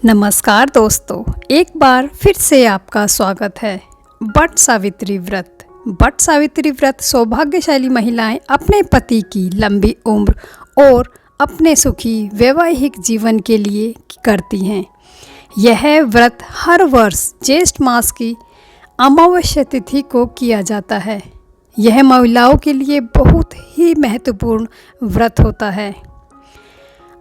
नमस्कार दोस्तों, एक बार फिर से आपका स्वागत है। वट सावित्री व्रत। वट सावित्री व्रत सौभाग्यशाली महिलाएं अपने पति की लंबी उम्र और अपने सुखी वैवाहिक जीवन के लिए करती हैं। यह व्रत हर वर्ष ज्येष्ठ मास की अमावस्या तिथि को किया जाता है। यह महिलाओं के लिए बहुत ही महत्वपूर्ण व्रत होता है।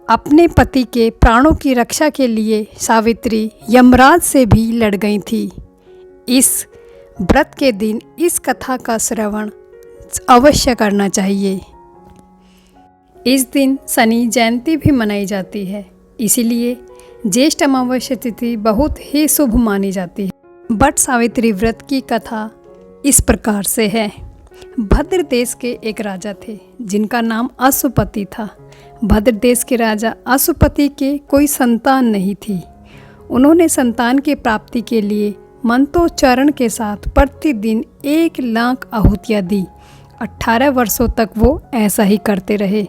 अपने पति के प्राणों की रक्षा के लिए सावित्री यमराज से भी लड़ गई थी। इस व्रत के दिन इस कथा का श्रवण अवश्य करना चाहिए। इस दिन शनि जयंती भी मनाई जाती है, इसीलिए ज्येष्ठ अमावस्या तिथि बहुत ही शुभ मानी जाती है। वट सावित्री व्रत की कथा इस प्रकार से है। भद्र देश के एक राजा थे जिनका नाम अश्वपति था। भद्र देश के राजा अश्वपति के कोई संतान नहीं थी। उन्होंने संतान की प्राप्ति के लिए मंत्रोच्चारण के साथ प्रतिदिन 1,00,000 आहुतियाँ दी। 18 वर्षों तक वो ऐसा ही करते रहे।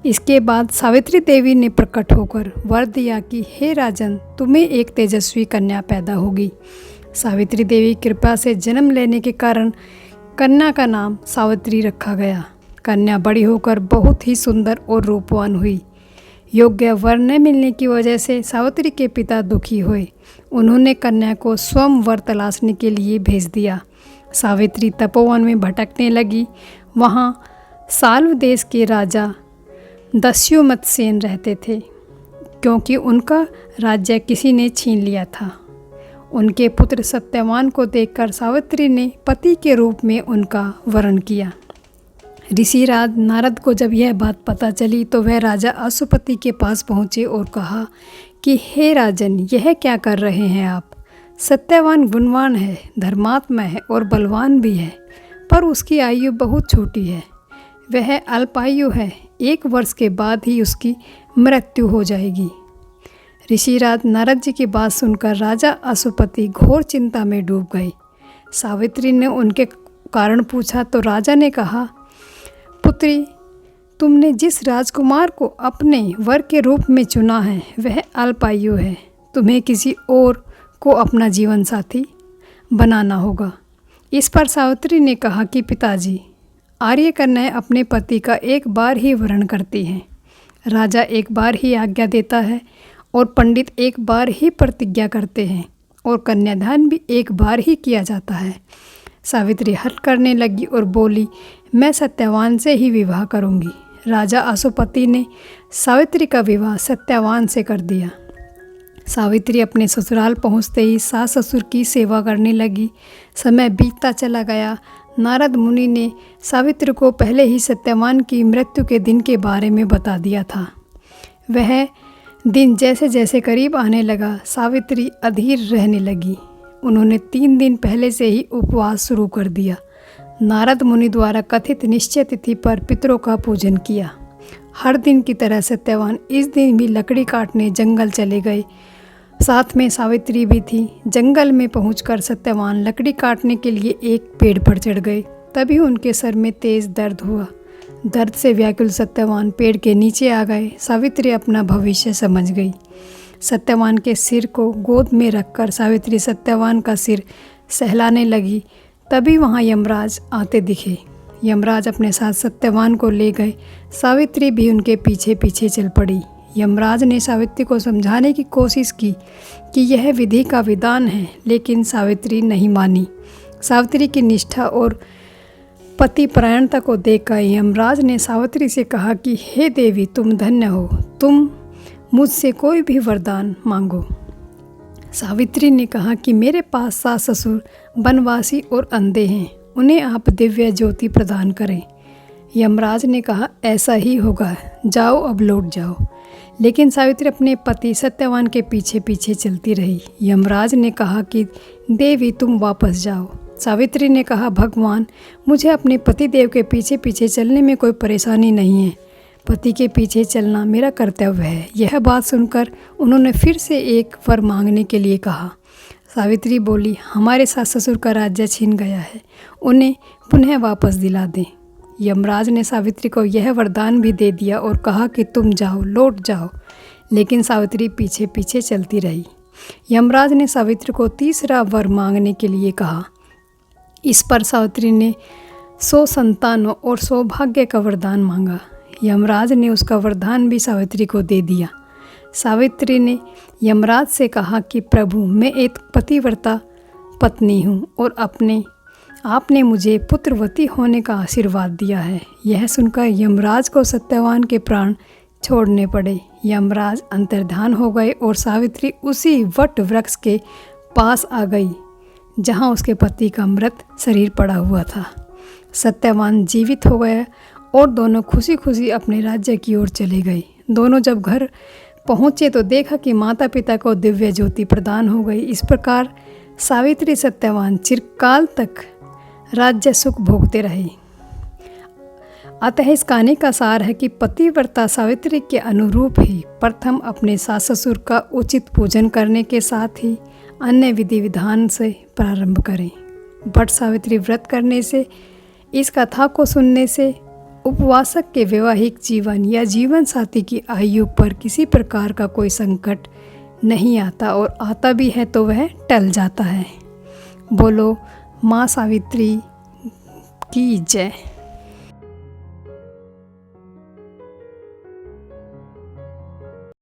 इसके बाद सावित्री देवी ने प्रकट होकर वर दिया कि हे राजन, तुम्हें एक तेजस्वी कन्या पैदा होगी। सावित्री देवी कृपा से जन्म लेने के कारण कन्या का नाम सावित्री रखा गया। कन्या बड़ी होकर बहुत ही सुंदर और रूपवान हुई। योग्य वर न मिलने की वजह से सावित्री के पिता दुखी हुए। उन्होंने कन्या को स्वयं वर तलाशने के लिए भेज दिया। सावित्री तपोवन में भटकने लगी। वहाँ साल्व देश के राजा दस्युमत सेन रहते थे, क्योंकि उनका राज्य किसी ने छीन लिया था। उनके पुत्र सत्यवान को देखकर सावित्री ने पति के रूप में उनका वरण किया। ऋषिराज नारद को जब यह बात पता चली तो वह राजा अश्वपति के पास पहुँचे और कहा कि हे राजन, यह क्या कर रहे हैं आप? सत्यवान गुणवान है, धर्मात्मा है और बलवान भी है, पर उसकी आयु बहुत छोटी है। वह अल्पायु है। 1 वर्ष के बाद ही उसकी मृत्यु हो जाएगी। ऋषिराज नारद जी की बात सुनकर राजा अश्वपति घोर चिंता में डूब गए। सावित्री ने उनके कारण पूछा तो राजा ने कहा, पुत्री, तुमने जिस राजकुमार को अपने वर के रूप में चुना है वह अल्पायु है। तुम्हें किसी और को अपना जीवन साथी बनाना होगा। इस पर सावित्री ने कहा कि पिताजी, आर्य कन्याएं अपने पति का एक बार ही वरण करती हैं। राजा एक बार ही आज्ञा देता है और पंडित एक बार ही प्रतिज्ञा करते हैं और कन्यादान भी एक बार ही किया जाता है। सावित्री हट करने लगी और बोली, मैं सत्यवान से ही विवाह करूंगी। राजा अश्वपति ने सावित्री का विवाह सत्यवान से कर दिया। सावित्री अपने ससुराल पहुंचते ही सास ससुर की सेवा करने लगी। समय बीतता चला गया। नारद मुनि ने सावित्री को पहले ही सत्यवान की मृत्यु के दिन के बारे में बता दिया था। वह दिन जैसे जैसे करीब आने लगा, सावित्री अधीर रहने लगी। उन्होंने 3 दिन पहले से ही उपवास शुरू कर दिया। नारद मुनि द्वारा कथित निश्चय तिथि पर पितरों का पूजन किया। हर दिन की तरह सत्यवान इस दिन भी लकड़ी काटने जंगल चले गए। साथ में सावित्री भी थी। जंगल में पहुंचकर सत्यवान लकड़ी काटने के लिए एक पेड़ पर चढ़ गए। तभी उनके सर में तेज दर्द हुआ। दर्द से व्याकुल सत्यवान पेड़ के नीचे आ गए। सावित्री अपना भविष्य समझ गई। सत्यवान के सिर को गोद में रखकर सावित्री सत्यवान का सिर सहलाने लगी। तभी वहाँ यमराज आते दिखे। यमराज अपने साथ सत्यवान को ले गए। सावित्री भी उनके पीछे पीछे चल पड़ी। यमराज ने सावित्री को समझाने की कोशिश की कि यह विधि का विधान है, लेकिन सावित्री नहीं मानी। सावित्री की निष्ठा और पति परायणता को देखकर यमराज ने सावित्री से कहा कि हे देवी, तुम धन्य हो, तुम मुझसे कोई भी वरदान मांगो। सावित्री ने कहा कि मेरे पास सास ससुर वनवासी और अंधे हैं, उन्हें आप दिव्य ज्योति प्रदान करें। यमराज ने कहा, ऐसा ही होगा, जाओ अब लौट जाओ। लेकिन सावित्री अपने पति सत्यवान के पीछे पीछे चलती रही। यमराज ने कहा कि देवी, तुम वापस जाओ। सावित्री ने कहा, भगवान, मुझे अपने पति देव के पीछे पीछे चलने में कोई परेशानी नहीं है। पति के पीछे चलना मेरा कर्तव्य है। यह बात सुनकर उन्होंने फिर से एक वर मांगने के लिए कहा। सावित्री बोली, हमारे सास ससुर का राज्य छीन गया है, उन्हें पुनः वापस दिला दें। यमराज ने सावित्री को यह वरदान भी दे दिया और कहा कि तुम जाओ, लौट जाओ। लेकिन सावित्री पीछे पीछे चलती रही। यमराज ने सावित्री को तीसरा वर मांगने के लिए कहा। इस पर सावित्री ने 100 संतानों और सौभाग्य का वरदान मांगा। यमराज ने उसका वरदान भी सावित्री को दे दिया। सावित्री ने यमराज से कहा कि प्रभु, मैं एक पतिव्रता पत्नी हूँ और आपने मुझे पुत्रवती होने का आशीर्वाद दिया है। यह सुनकर यमराज को सत्यवान के प्राण छोड़ने पड़े। यमराज अंतर्धान हो गए और सावित्री उसी वट वृक्ष के पास आ गई जहाँ उसके पति का मृत शरीर पड़ा हुआ था। सत्यवान जीवित हो गया और दोनों खुशी खुशी अपने राज्य की ओर चले गए। दोनों जब घर पहुँचे तो देखा कि माता पिता को दिव्य ज्योति प्रदान हो गई। इस प्रकार सावित्री सत्यवान चिरकाल तक राज्य सुख भोगते रहे। अतः इस कहानी का सार है कि पतिव्रता सावित्री के अनुरूप ही प्रथम अपने सास ससुर का उचित पूजन करने के साथ ही अन्य विधि विधान से प्रारंभ करें। वट सावित्री व्रत करने से, इस कथा को सुनने से उपवासक के वैवाहिक जीवन या जीवन साथी की आयु पर किसी प्रकार का कोई संकट नहीं आता, और आता भी है तो वह टल जाता है। बोलो माँ सावित्री की जय।